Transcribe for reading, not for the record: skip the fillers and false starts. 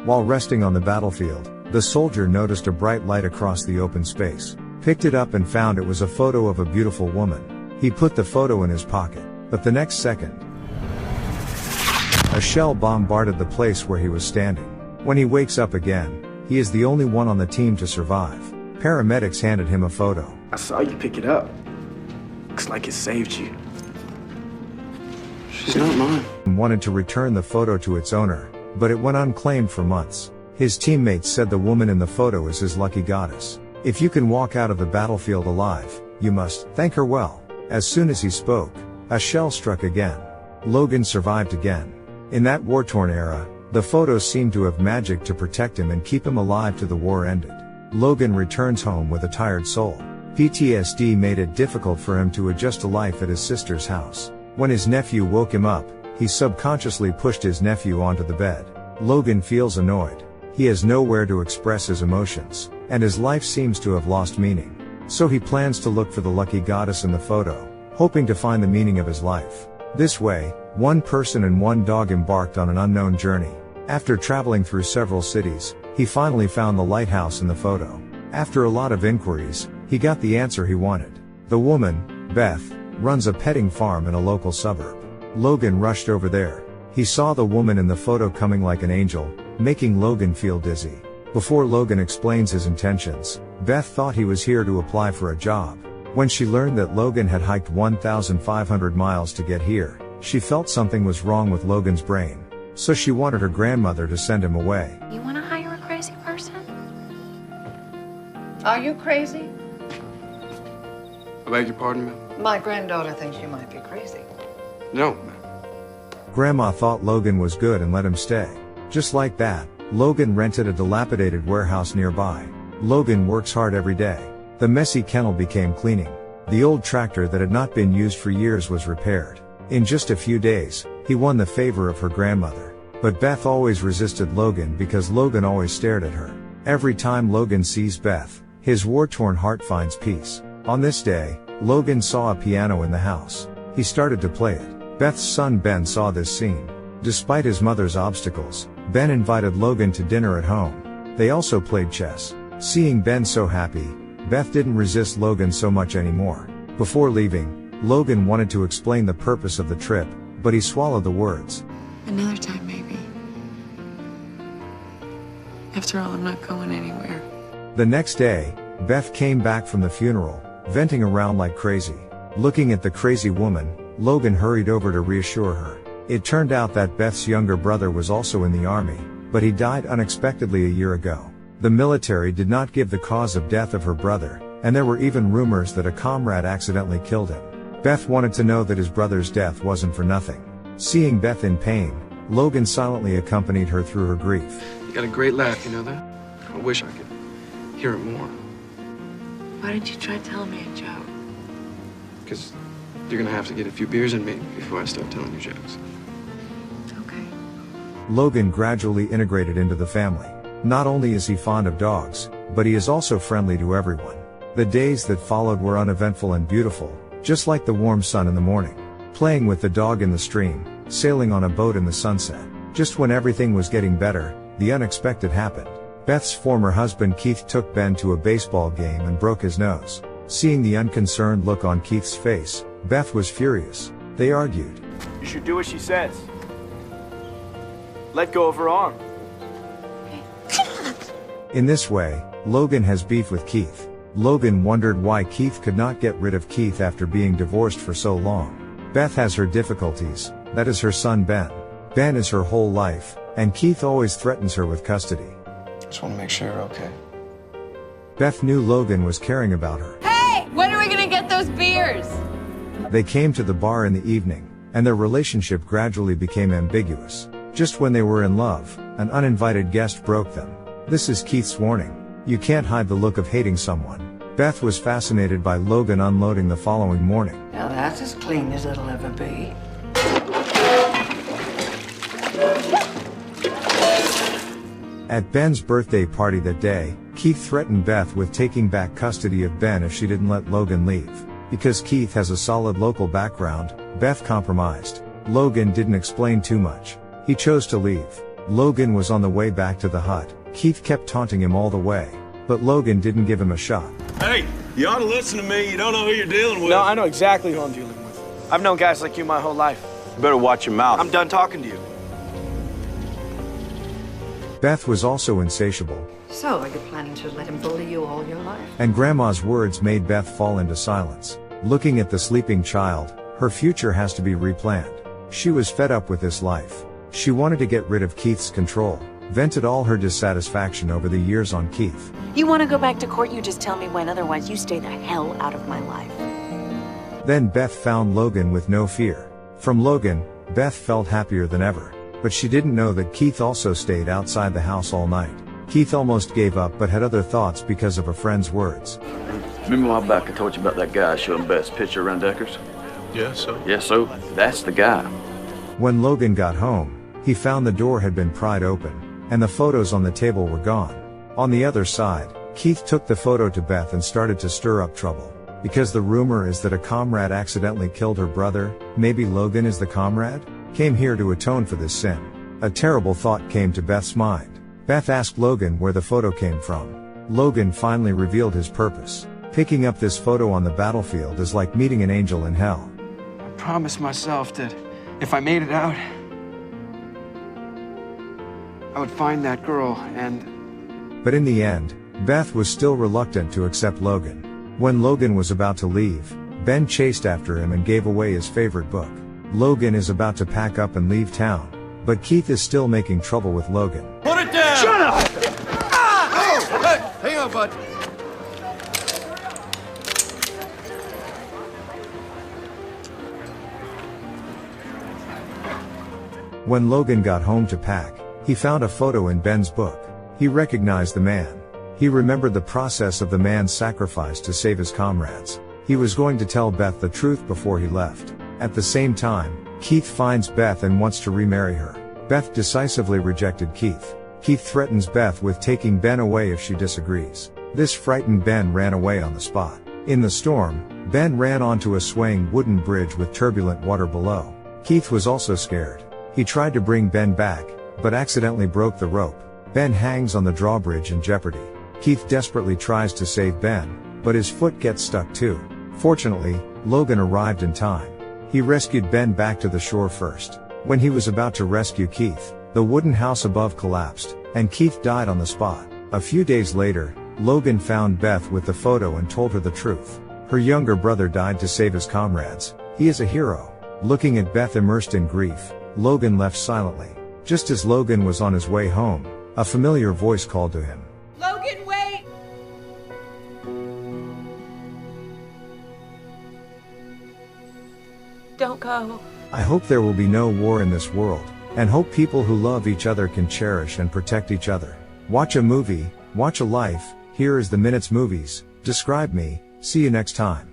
While resting on the battlefield, the soldier noticed a bright light across the open space, picked it up and found it was a photo of a beautiful woman. He put the photo in his pocket, but the next second, a shell bombarded the place where he was standing. When he wakes up again, he is the only one on the team to survive. Paramedics handed him a photo. I saw you pick it up. Looks like it saved you. She's not mine. Wanted to return the photo to its owner, but it went unclaimed for months. His teammates said the woman in the photo is his lucky goddess. If you can walk out of the battlefield alive, you must thank her well. As soon as he spoke, a shell struck again. Logan survived again. In that war-torn era, the photos seemed to have magic to protect him and keep him alive till the war ended. Logan returns home with a tired soul. PTSD made it difficult for him to adjust to life at his sister's house. When his nephew woke him up, he subconsciously pushed his nephew onto the bed. Logan feels annoyed. He has nowhere to express his emotions, and his life seems to have lost meaning. So he plans to look for the lucky goddess in the photo, hoping to find the meaning of his life. This way, one person and one dog embarked on an unknown journey. After traveling through several cities, he finally found the lighthouse in the photo. After a lot of inquiries, he got the answer he wanted. The woman, Beth, runs a petting farm in a local suburb. Logan rushed over there. He saw the woman in the photo coming like an angel, making Logan feel dizzy. Before Logan explains his intentions, Beth thought he was here to apply for a job. When she learned that Logan had hiked 1,500 miles to get here, she felt something was wrong with Logan's brain. So she wanted her grandmother to send him away. You want to hire a crazy person? Are you crazy? I beg your pardon, ma'am? My granddaughter thinks you might be crazy. No, ma'am. Grandma thought Logan was good and let him stay. Just like that, Logan rented a dilapidated warehouse nearby. Logan works hard every day. The messy kennel became cleaning. The old tractor that had not been used for years was repaired. In just a few days, he won the favor of her grandmother. But Beth always resisted Logan because Logan always stared at her. Every time Logan sees Beth, his war-torn heart finds peace. On this day, Logan saw a piano in the house. He started to play it. Beth's son Ben saw this scene. Despite his mother's obstacles, Ben invited Logan to dinner at home. They also played chess. Seeing Ben so happy, Beth didn't resist Logan so much anymore. Before leaving, Logan wanted to explain the purpose of the trip, but he swallowed the words. Another time, maybe. After all, I'm not going anywhere. The next day, Beth came back from the funeral, venting around like crazy. Looking at the crazy woman, Logan hurried over to reassure her. It turned out that Beth's younger brother was also in the army, but he died unexpectedly a year ago. The military did not give the cause of death of her brother, and there were even rumors that a comrade accidentally killed him. Beth wanted to know that his brother's death wasn't for nothing. Seeing Beth in pain, Logan silently accompanied her through her grief. You got a great laugh, you know that? I wish I could hear it more. Why did you try telling me a joke? Because you're gonna have to get a few beers in me before I start telling you jokes. Okay. Logan gradually integrated into the family. Not only is he fond of dogs, but he is also friendly to everyone. The days that followed were uneventful and beautiful, just like the warm sun in the morning. Playing with the dog in the stream, sailing on a boat in the sunset. Just when everything was getting better, the unexpected happened. Beth's former husband Keith took Ben to a baseball game and broke his nose. Seeing the unconcerned look on Keith's face, Beth was furious. They argued. You should do what she says. Let go of her arm. In this way, Logan has beef with Keith. Logan wondered why Keith could not get rid of Keith after being divorced for so long. Beth has her difficulties, that is her son Ben. Ben is her whole life, and Keith always threatens her with custody. Just want to make sure you're okay. Beth knew Logan was caring about her. Hey, when are we gonna get those beers? They came to the bar in the evening, and their relationship gradually became ambiguous. Just when they were in love, an uninvited guest broke them. This is Keith's warning. You can't hide the look of hating someone. Beth was fascinated by Logan unloading the following morning. Now that's as clean as it'll ever be. At Ben's birthday party that day, Keith threatened Beth with taking back custody of Ben if she didn't let Logan leave. Because Keith has a solid local background, Beth compromised. Logan didn't explain too much. He chose to leave. Logan was on the way back to the hut. Keith kept taunting him all the way, but Logan didn't give him a shot. Hey, you ought to listen to me. You don't know who you're dealing with. No, I know exactly who I'm dealing with. I've known guys like you my whole life. You better watch your mouth. I'm done talking to you. Beth was also insatiable, So, are you planning to let him bully you all your life? and Grandma's words made Beth fall into silence. Looking at the sleeping child, her future has to be replanned. She was fed up with this life. She wanted to get rid of Keith's control, vented all her dissatisfaction over the years on Keith. You want to go back to court, you just tell me when, otherwise you stay the hell out of my life. Then Beth found Logan with no fear. From Logan, Beth felt happier than ever. But she didn't know that Keith also stayed outside the house all night. Keith almost gave up but had other thoughts because of a friend's words. Remember a while back I told you about that guy showing Beth's picture around Deckers? Yeah, so? Yeah, so that's the guy. When Logan got home, he found the door had been pried open, and the photos on the table were gone. On the other side, Keith took the photo to Beth and started to stir up trouble. Because the rumor is that a comrade accidentally killed her brother, maybe Logan is the comrade? Came here to atone for this sin. A terrible thought came to Beth's mind. Beth asked Logan where the photo came from. Logan finally revealed his purpose. Picking up this photo on the battlefield is like meeting an angel in hell. I promised myself that if I made it out, I would find that girl and... But in the end, Beth was still reluctant to accept Logan. When Logan was about to leave, Ben chased after him and gave away his favorite book. Logan is about to pack up and leave town, but Keith is still making trouble with Logan. Put it down! Shut up! Oh! Hey, hang on, bud. When Logan got home to pack, he found a photo in Ben's book. He recognized the man. He remembered the process of the man's sacrifice to save his comrades. He was going to tell Beth the truth before he left. At the same time, Keith finds Beth and wants to remarry her. Beth decisively rejected Keith. Keith threatens Beth with taking Ben away if she disagrees. This frightened Ben ran away on the spot. In the storm, Ben ran onto a swaying wooden bridge with turbulent water below. Keith was also scared. He tried to bring Ben back, but accidentally broke the rope. Ben hangs on the drawbridge in jeopardy. Keith desperately tries to save Ben, but his foot gets stuck too. Fortunately, Logan arrived in time. He rescued Ben back to the shore first. When he was about to rescue Keith, the wooden house above collapsed, and Keith died on the spot. A few days later, Logan found Beth with the photo and told her the truth. Her younger brother died to save his comrades. He is a hero. Looking at Beth immersed in grief, Logan left silently. Just as Logan was on his way home, a familiar voice called to him. Logan, wait! Don't go. I hope there will be no war in this world, and hope people who love each other can cherish and protect each other. Watch a movie, watch a life. Here is the Minutes Movies. Describe me. See you next time.